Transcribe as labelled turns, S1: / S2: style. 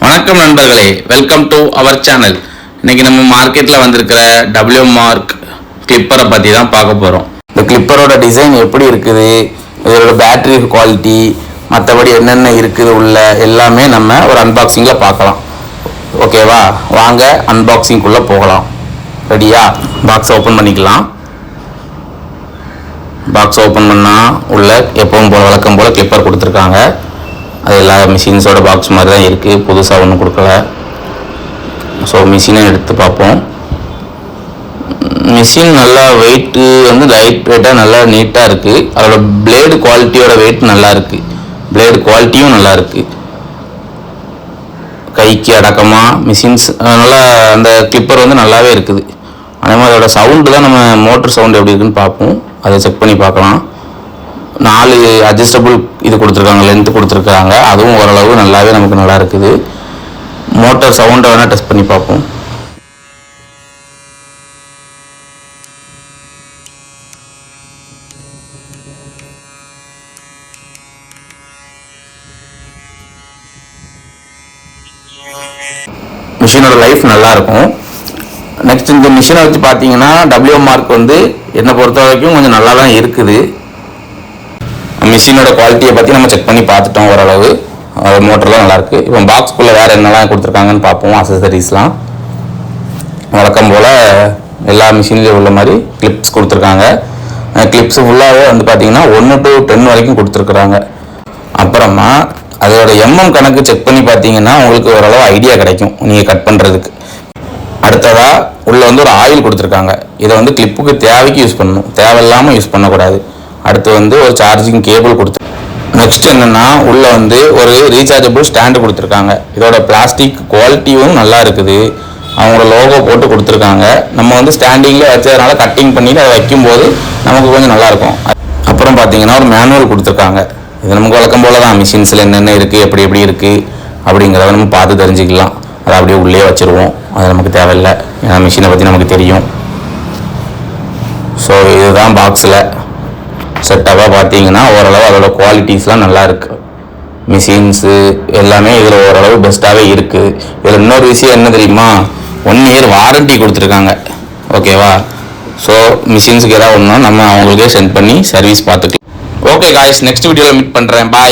S1: வணக்கம் நண்பர்களே, welcome to our channel. இன்னைக்கு நம்ம மார்க்கெட்டில் வந்திருக்கிற டபிள்யூ மார்க் கிளிப்பரை பற்றி தான் பார்க்க போகிறோம். இந்த கிளிப்பரோட டிசைன் எப்படி இருக்குது, இதோட பேட்டரி குவாலிட்டி, மற்றபடி என்னென்ன இருக்குது உள்ள எல்லாமே நம்ம ஒரு அன்பாக்சிங்கில் பார்க்கலாம். ஓகேவா? வாங்க அன்பாக்சிங்குள்ளே போகலாம். ரெடியா? பாக்ஸ் ஓப்பன் பண்ணிக்கலாம். பாக்ஸ் ஓப்பன் பண்ணால் உள்ள எப்பவும் போல் வழக்கம் போல் கிளிப்பர் கொடுத்துருக்காங்க. அது எல்லா மிஷின்ஸோட பாக்ஸ் மாதிரி தான் இருக்குது, புதுசாக ஒன்றும் கொடுக்கல. ஸோ மிஷினை எடுத்து பார்ப்போம். மிஷின் நல்லா வெயிட்டு லைட் வெயிட்டாக நல்லா நீட்டாக இருக்குது. அதோட பிளேடு குவாலிட்டியோட வெயிட் நல்லா இருக்குது, பிளேடு குவாலிட்டியும் நல்லா இருக்குது. கைக்கு அடக்கமாக மிஷின்ஸ் நல்லா அந்த கிளிப்பர் நல்லாவே இருக்குது. அதே மாதிரி அதோட சவுண்டு தான், நம்ம மோட்டர் சவுண்டு எப்படி இருக்குன்னு பார்ப்போம். அதை செக் பண்ணி பார்க்கலாம். 4 அட்ஜஸ்டபிள் இது கொடுத்துருக்காங்க, லென்த்து கொடுத்துருக்காங்க. அதுவும் ஓரளவு நல்லாவே நமக்கு நல்லா இருக்குது. மோட்டார் சவுண்டை வேணால் டெஸ்ட் பண்ணி பார்ப்போம். மிஷினோட லைஃப் நல்லாயிருக்கும். நெக்ஸ்ட் இந்த மிஷினை வச்சு பார்த்தீங்கன்னா டபிள்யூ மார்க் என்னை பொறுத்த வரைக்கும் கொஞ்சம் நல்லா தான் இருக்குது. மிஷினோட குவாலிட்டியை பற்றி நம்ம செக் பண்ணி பார்த்துட்டோம். ஓரளவு மோட்டர்லாம் நல்லாயிருக்கு. இப்போ பாக்ஸ்குள்ளே வேறு என்னெல்லாம் கொடுத்துருக்காங்கன்னு பார்ப்போம். அசசரிஸ்லாம் வழக்கம் போல் எல்லா மிஷின்லேயும் உள்ள மாதிரி கிளிப்ஸ் கொடுத்துருக்காங்க. கிளிப்ஸ் ஃபுல்லாகவே பார்த்தீங்கன்னா 1 to 10 வரைக்கும் கொடுத்துருக்குறாங்க. அப்புறமா அதோட எம்எம் கணக்கு செக் பண்ணி பார்த்தீங்கன்னா உங்களுக்கு ஓரளவு ஐடியா கிடைக்கும் நீங்கள் கட் பண்ணுறதுக்கு. அடுத்ததாக உள்ளே ஒரு ஆயில் கொடுத்துருக்காங்க. இதை கிளிப்புக்கு தேவைக்கு யூஸ் பண்ணணும், தேவையில்லாமல் யூஸ் பண்ணக்கூடாது. அடுத்து ஒரு சார்ஜிங் கேபிள் கொடுத்து, நெக்ஸ்ட் என்னென்னா உள்ளே ஒரு ரீசார்ஜபிள் ஸ்டாண்டு கொடுத்துருக்காங்க. இதோட பிளாஸ்டிக் குவாலிட்டியும் நல்லா இருக்குது. அவங்களோட லோகோ போட்டு கொடுத்துருக்காங்க. நம்ம ஸ்டாண்டிங்கில் வச்சதுனால கட்டிங் பண்ணிட்டு அதை வைக்கும்போது நமக்கு கொஞ்சம் நல்லாயிருக்கும். அப்புறம் பார்த்தீங்கன்னா ஒரு மேனுவல் கொடுத்துருக்காங்க. இது நமக்கு வழக்கம் போல தான், மிஷின்ஸில் என்னென்ன இருக்குது, எப்படி எப்படி இருக்குது அப்படிங்கிறத நம்ம பார்த்து தெரிஞ்சுக்கலாம். அதை அப்படியே உள்ளே வச்சுருவோம், அது நமக்கு தேவையில்லை. ஏன்னா மிஷினை பற்றி நமக்கு தெரியும். ஸோ இதுதான் பாக்ஸில் செட்டப்பாக பார்த்தீங்கன்னா ஓரளவு அதோட குவாலிட்டிஸ்லாம் நல்லா இருக்குது. மிஷின்ஸு எல்லாமே இதில் ஓரளவு பெஸ்ட்டாகவே இருக்குது. இதில் இன்னொரு விஷயம் என்ன தெரியுமா, 1 year வாரண்ட்டி கொடுத்துருக்காங்க. ஓகேவா? ஸோ மிஷின்ஸுக்கு ஏதாவது ஒன்றுனா நம்ம அவங்களுக்கே சென்ட் பண்ணி சர்வீஸ் பார்த்துக்கலாம். ஓகே காய்ஸ், நெக்ஸ்ட் வீடியோவில் மீட் பண்ணுறேன். பாய்.